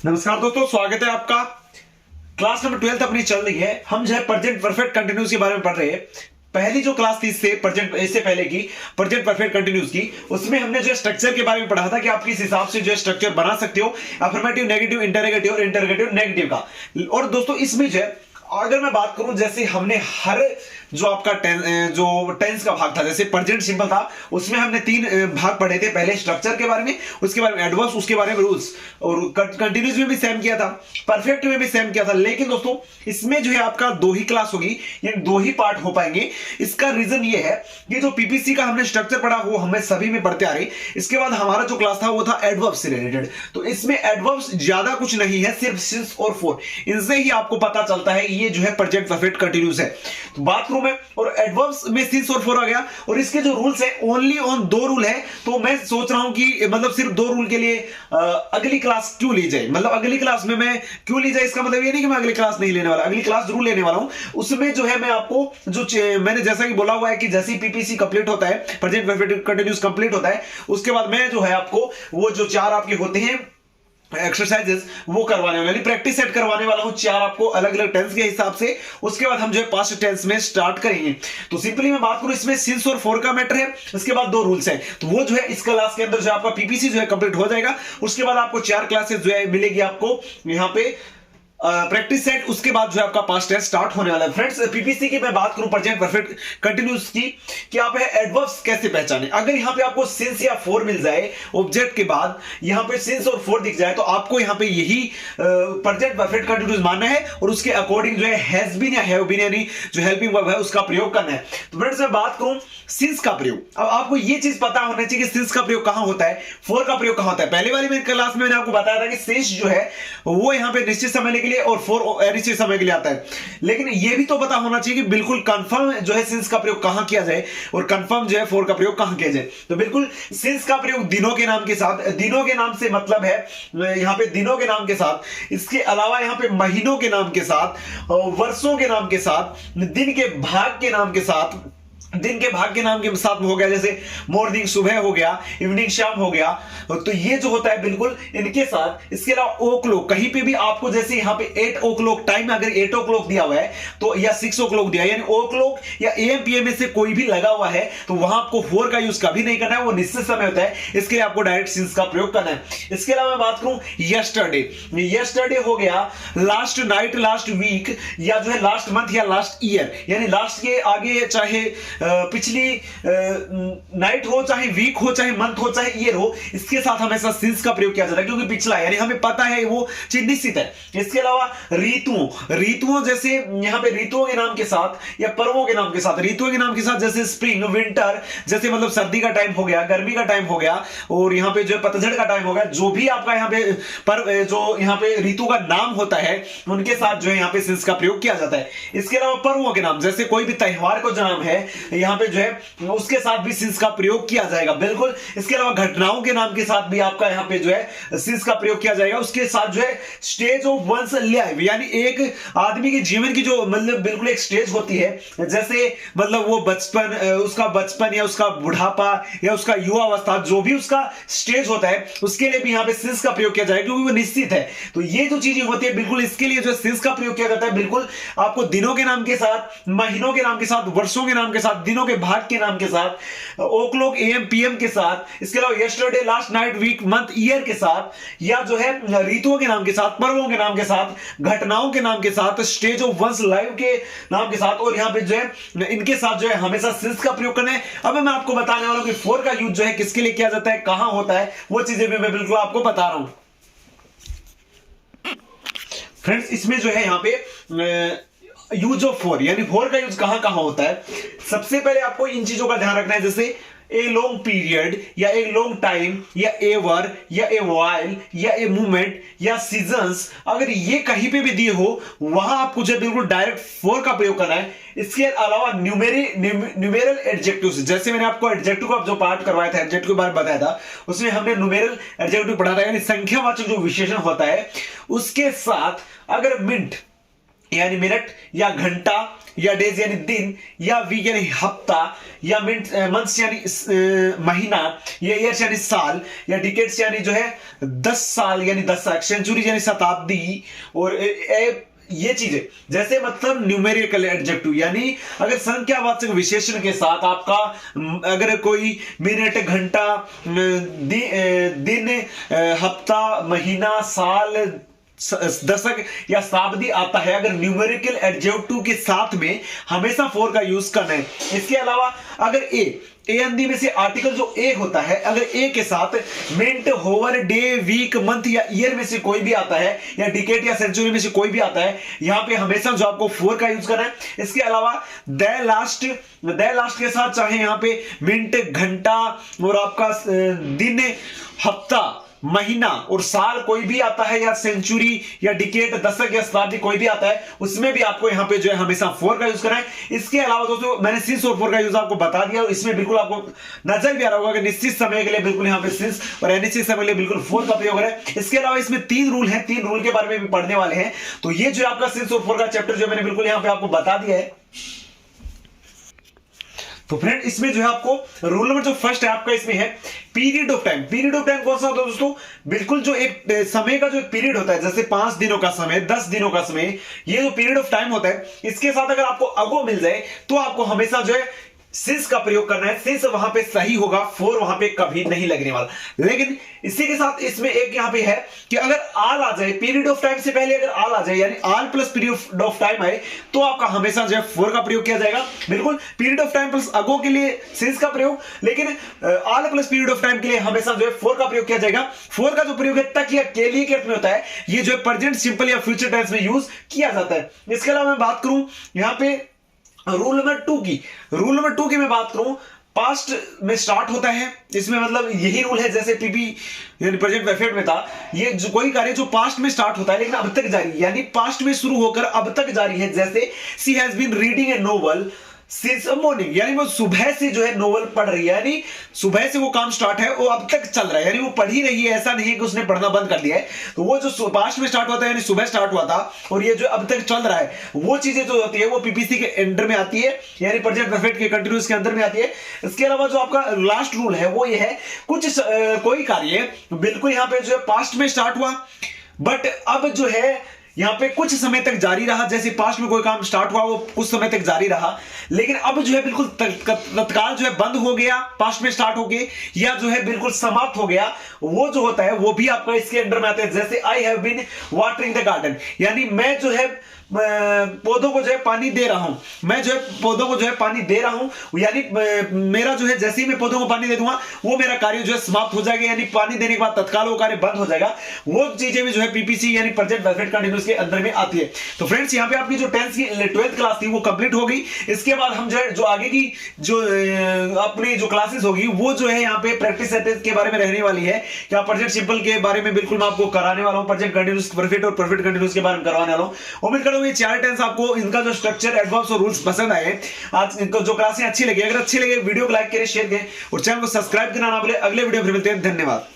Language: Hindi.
नमस्कार दोस्तों, स्वागत है आपका। क्लास नंबर 12 अपनी चल रही है। हम जो है प्रेजेंट परफेक्ट कंटिन्यूस के बारे में पढ़ रहे हैं। पहली जो क्लास थी इससे पहले की प्रेजेंट परफेक्ट कंटिन्यूस की, उसमें हमने जो स्ट्रक्चर के बारे में पढ़ा था कि आप किस हिसाब से जो स्ट्रक्चर बना सकते हो, अफर्मेटिव, नेगेटिव, इंटरोगेटिव और इंटरोगेटिव नेगेटिव का। और दोस्तों इसमें जो है अगर मैं बात करूं, जैसे हमने हर जो आपका टेंस का भाग था, जैसे प्रेजेंट सिंपल था, उसमें हमने 3 भाग पढ़े थे। पहले स्ट्रक्चर के बारे में, उसके बारे में एडवर्ब्स, उसके बारे में रूल्स, और कंटिन्यूस में भी सेम किया था, परफेक्ट में भी सेम किया था। लेकिन दोस्तों इसमें जो है आपका 2 ही क्लास होगी, यानी 2 ही पार्ट हो पाएंगे। इसका रीजन ये है कि जो पीपीसी का हमने स्ट्रक्चर पढ़ा वो हमें सभी में पढ़ते आ रहे। इसके बाद हमारा जो क्लास था वो था एडवर्ब्स से रिलेटेड। तो इसमें एडवर्ब्स ज्यादा कुछ नहीं है, सिर्फ सिंस और फॉर, इनसे ही आपको पता चलता है ये जो है प्रेजेंट परफेक्ट कंटिन्यूस है। तो बात करूं मैं, और एडवर्ब्स में सिंस और फॉर आ गया, और इसके जो रूल्स है ओनली ऑन 2 रूल है। तो मैं सोच रहा हूं कि मतलब सिर्फ 2 रूल के लिए अगली क्लास क्यों ली जाए, मतलब अगली क्लास में मैं क्यों ली जाए, इसका मतलब ये नहीं कि मैं अगली क्लास नहीं लेने वाला, अगली क्लास जरूर लेने वाला हूं। उसमें जो है मैं आपको मैंने जैसा कि बोला हुआ है कि जैसे ही पीपीसी कंप्लीट होता है, प्रेजेंट परफेक्ट कंटिन्यूस कंप्लीट होता है, उसके बाद मैं जो है आपको वो जो 4 आपके होते हैं एक्सरसाइजेस वो करवाने वाला, यानी प्रैक्टिस सेट करवाने वाला हूं 4 आपको अलग अलग टेंस के हिसाब से। उसके बाद हम जो है पास्ट टेंस में स्टार्ट करेंगे। तो सिंपली मैं बात करूं, इसमें सिंस और फॉर का मैटर है, उसके बाद 2 रूल्स है। तो वो जो है इस क्लास के अंदर जो आपका पीपीसी जो है कंप्लीट हो जाएगा। उसके बाद आपको 4 क्लासेस जो है मिलेगी आपको यहां पे प्रैक्टिस सेट। उसके बाद जो है आपका पास्ट टेंस स्टार्ट होने वाला है। फ्रेंड्स पीपीसी की मैं बात करूं प्रेजेंट परफेक्ट कंटिन्यूस की, कि आप एडवर्ब्स कैसे पहचाने। अगर यहां पे आपको सिंस या फॉर मिल जाए ऑब्जेक्ट के बाद, यहां पे सिंस और फॉर दिख जाए, तो आपको यहां पे यही प्रेजेंट परफेक्ट कंटिन्यूस मानना है और उसके अकॉर्डिंग जो है हैज बीन या हैव बीन यानी जो हेल्पिंग वर्ब है उसका प्रयोग करना है। तो फ्रेंड्स मैं बात करूं सिंस का प्रयोग, अब आपको यह चीज पता होना चाहिए कि सिंस का प्रयोग कहां होता है, फॉर का प्रयोग कहां होता है। पहले वाली मेरी क्लास में मैंने आपको बताया था कि सिंस जो है वो यहां पे निश्चित समय के लिए और फॉर अनिश्चित समय के लिए आता है। लेकिन यह भी तो पता होना चाहिए कि बिल्कुल कंफर्म जो है सिंस का प्रयोग कहां किया जाए और कंफर्म जो है फॉर का प्रयोग कहां किया जाए। तो बिल्कुल सिंस का प्रयोग दिनों के नाम के साथ, दिनों के नाम से मतलब है यहां पे दिनों के नाम के साथ, इसके अलावा यहां पे महीनों के नाम के साथ, वर्षों के नाम के साथ, दिन के भाग के नाम के साथ, दिन के भाग के नाम के साथ में हो गया, जैसे मॉर्निंग सुबह हो गया, इवनिंग शाम हो गया। तो ये जो होता है बिल्कुल इनके साथ। इसके अलावा ओ क्लॉक, कहीं पे भी आपको जैसे यहाँ पे 8 ओ क्लॉक टाइम, अगर 8 ओ क्लॉक दिया हुआ है तो, या 6 ओ क्लॉक दिया, यानी ओ क्लॉक या एएम पीएम में से कोई भी लगा हुआ है तो वहां आपको फॉर का यूज कभी नहीं करना है, वो निश्चित समय होता है, इसके लिए आपको डायरेक्ट सिंस का प्रयोग करना है। इसके अलावा मैं बात करूं यस्टरडे, यस्टरडे हो गया लास्ट नाइट, लास्ट वीक, या जो है लास्ट मंथ या लास्ट ईयर, यानी लास्ट के आगे चाहे पिछली नाइट हो, चाहे वीक हो, चाहे मंथ हो, चाहे ईयर हो, इसके साथ हमेशा सिंस का प्रयोग किया जाता है क्योंकि पिछला यानी हमें पता है वो चीज निश्चित है। इसके अलावा ऋतुओं, ऋतुओं जैसे यहां पे ऋतुओं के नाम के साथ या पर्वों के नाम के साथ, ऋतुओं के नाम के साथ जैसे स्प्रिंग, विंटर, जैसे मतलब सर्दी का टाइम हो गया, गर्मी का टाइम हो गया, और यहां पे जो है पतझड़ का टाइम हो गया। जो भी आपका यहां पे पर्व, जो यहां पे ऋतु का नाम होता है, उनके साथ जो है यहां पे सिंस का प्रयोग किया जाता है। इसके अलावा पर्वों के नाम, जैसे कोई भी त्योहार को नाम है, यहां पे जो है उसके साथ भी सिंस का प्रयोग किया जाएगा बिल्कुल। इसके अलावा घटनाओं के नाम के साथ भी आपका यहां पे जो है सिंस का प्रयोग किया जाएगा। उसके साथ जो है स्टेज ऑफ वंस लाइफ, यानी एक आदमी के जीवन की जो मतलब बिल्कुल एक स्टेज होती है, जैसे मतलब वो बचपन, उसका बचपन या उसका बुढ़ापा या उसका युवा अवस्था, जो भी उसका स्टेज होता है, उसके लिए भी यहां पे सिंस का प्रयोग किया जाएगा क्योंकि वो निश्चित है। तो ये जो चीजें होती है बिल्कुल इसके लिए जो सिंस का प्रयोग किया जाता है, बिल्कुल आपको दिनों के नाम के साथ, महीनों के नाम के साथ, वर्षों के नाम के साथ, दिनों के भाग के नाम के साथ, ओ क्लॉक एएम पीएम के साथ, इसके अलावा yesterday, last night, week, month, year के साथ, या जो है ऋतुओं के नाम के साथ, पर्वों के नाम के साथ, घटनाओं के नाम के साथ, स्टेज ऑफ वंस लाइफ के नाम के साथ, और यहां पे जो है इनके साथ जो है हमेशा सिंस का प्रयोग करना है। अब मैं आपको बताने वाला हूं कि फॉर का यूज जो है किसके लिए किया जाता है, कहां होता है, वो चीजें भी मैं बिल्कुल आपको बता रहा हूं। फ्रेंड्स इसमें जो है यहां पे यूज ऑफ फॉर, यानी फॉर का यूज कहां कहां होता है। सबसे पहले आपको इन चीजों का ध्यान रखना है, जैसे ए लॉन्ग पीरियड या ए लॉन्ग टाइम या एवर या ए वाइल या ए मूवमेंट या सीजन्स, अगर ये कहीं पे भी दिए हो वहां आपको जो बिल्कुल डायरेक्ट फॉर का प्रयोग करना है। इसके अलावा न्यूमेरल एडजेक्टिव्स, जैसे मैंने आपको एडजेक्टिव का जो पार्ट करवाया था, एडजेक्टिव के बारे में बताया था, उसमें हमने न्यूमेरल एडजेक्टिव पढ़ा था, यानी संख्यावाचक जो विशेषण होता है उसके साथ अगर मिंट यानी मिनट, या घंटा, या डेज यानी दिन, या वीक यानी हफ्ता, या मंथ्स यानी महीना, या ईयर्स यानी साल, या डिकेड्स यानी जो है 10 साल यानी दशक, सेंचुरी यानी शताब्दी, और ये चीजें जैसे मतलब न्यूमेरिकल एडजेक्टिव यानी अगर संख्यावाचक विशेषण के साथ आपका अगर कोई मिनट, घंटा, दिन, हफ्ता, महीना, साल, दशक या शताब्दी आता है, अगर न्यूमेरिकल एडजेक्टिव के साथ में हमेशा फोर का यूज करना है। इसके अलावा अगर ए हिंदी में से आर्टिकल जो ए होता है, अगर ए के साथ minute, hour, day, week, month या ईयर में से कोई भी आता है, या डिकेड या सेंचुरी में से कोई भी आता है, यहां पे हमेशा जो आपको फोर का यूज करना है। इसके अलावा द लास्ट के साथ चाहे यहां पे मिनट, घंटा और आपका दिन, हफ्ता, महीना और साल कोई भी आता है, या सेंचुरी या डिकेड, दशक या शताब्दी कोई भी आता है, उसमें भी आपको यहां पे जो है हमेशा फोर का यूज करना है। इसके अलावा दोस्तों मैंने सिंस और फोर का यूज आपको बता दिया, इसमें बिल्कुल आपको नजर भी आ रहा होगा कि निश्चित समय के लिए बिल्कुल यहां पे सिंस और अनिश्चित समय के लिए बिल्कुल फोर का प्रयोग है। इसके अलावा इसमें 3 रूल हैं, 3 रूल के बारे में भी पढ़ने वाले हैं। तो ये जो आपका सिंस और फोर का चैप्टर जो मैंने बिल्कुल यहां पे आपको बता दिया है। तो फ्रेंड इसमें जो है आपको रूल नंबर जो फर्स्ट है आपका इसमें है period of time. Period of time कौन सा होता है दोस्तों? बिल्कुल जो एक समय का जो एक पीरियड होता है, जैसे 5 दिनों का समय, 10 दिनों का समय, ये जो पीरियड ऑफ टाइम होता है, इसके साथ अगर आपको अगो मिल जाए तो आपको हमेशा जो है सिंस का प्रयोग करना है। सिंस वहां पे सही होगा, फोर वहां पे कभी नहीं लगने वाला। लेकिन इसी के साथ इसमें एक यहां पे है कि अगर आल आ जाए, पीरियड ऑफ टाइम से पहले अगर आल आ जाए, यानी आल प्लस पीरियड ऑफ टाइम आए, तो आपका हमेशा जो है फोर का प्रयोग किया जाएगा। बिल्कुल पीरियड ऑफ टाइम प्लस अगो के लिए सिंस का प्रयोग, लेकिन आल प्लस पीरियड ऑफ टाइम के लिए हमेशा जो है फोर का प्रयोग किया जाएगा। फोर का जो प्रयोग है तक या के लिए के अर्थ में होता है, ये जो है प्रेजेंट सिंपल या फ्यूचर टेंस में यूज किया जाता है। इसके अलावा मैं बात करूं यहां पे रूल नंबर 2 की मैं बात करूं, पास्ट में स्टार्ट होता है, इसमें मतलब यही रूल है जैसे पीपी यानी प्रेजेंट परफेक्ट में था। ये जो कोई कार्य जो पास्ट में स्टार्ट होता है लेकिन अब तक जारी, यानी पास्ट में शुरू होकर अब तक जारी है, जैसे she has been reading a novel since morning, यानी वो सुबह से जो है नोवेल पढ़ रही है, यानी सुबह से वो काम स्टार्ट है, वो अब तक चल रहा है, यानी वो पढ़ ही रही है, ऐसा नहीं है कि उसने पढ़ना बंद कर दिया है। तो वो जो पास्ट में स्टार्ट होता है यानी सुबह स्टार्ट हुआ था, और ये जो अब तक चल रहा है, वो चीजें जो होती है वो पीपीसी के अंडर में आती है, यानी प्रेजेंट परफेक्ट के कंटिन्यूअस के अंदर में आती है। इसके अलावा जो आपका लास्ट रूल है वो ये है, कोई कार्य बिल्कुल यहां पे जो है पास्ट में स्टार्ट हुआ बट अब जो है यहां पे कुछ समय तक जारी रहा, जैसे पास्ट में कोई काम स्टार्ट हुआ वो कुछ समय तक जारी रहा, लेकिन अब जो है बिल्कुल तत्काल जो है बंद हो गया पास्ट में स्टार्ट हो गए, या जो है बिल्कुल समाप्त हो गया, वो जो होता है वो भी आपका इसके अंडर में आता है। जैसे I have been watering the garden, यानी मैं जो है पौधों को जो है पानी दे रहा हूं, मैं जो है पौधों को जो है पानी दे रहा हूं, यानी मेरा जो है जैसे ही मैं पौधों को पानी दे दूंगा वो मेरा कार्य जो है समाप्त हो जाएगा, यानी पानी देने के बाद तत्काल वो कार्य बंद हो जाएगा। वो चीजें भी जो है पीपीसी यानी प्रेजेंट परफेक्ट कंटीन्यूअस के अंदर में आती है। तो फ्रेंड्स यहाँ पे आपकी जो 12th क्लास थी वो कंप्लीट हो गई। इसके बाद हम जो है जो आगे की जो अपनी जो क्लासेस होगी वो जो है यहाँ पे प्रैक्टिस सेंटेंस के बारे में रहने वाली है, क्या प्रेजेंट सिंपल के बारे में बिल्कुल मैं आपको कराने वाला हूँ, प्रेजेंट कंटीन्यूअस परफेक्ट और परफेक्ट कंटीन्यूअस के बारे में करवाने वाला हूँ। उम्मीद करूंगा ये 4 टेंस आपको इनका जो स्ट्रक्चर, एडवर्ब्स और रूल्स पसंद आए, आज इनको जो क्लासें अच्छी लगी, अगर अच्छी लगे वीडियो को लाइक करें, शेयर करें और चैनल को सब्सक्राइब करना ना भूलें। अगले वीडियो में मिलते हैं, धन्यवाद।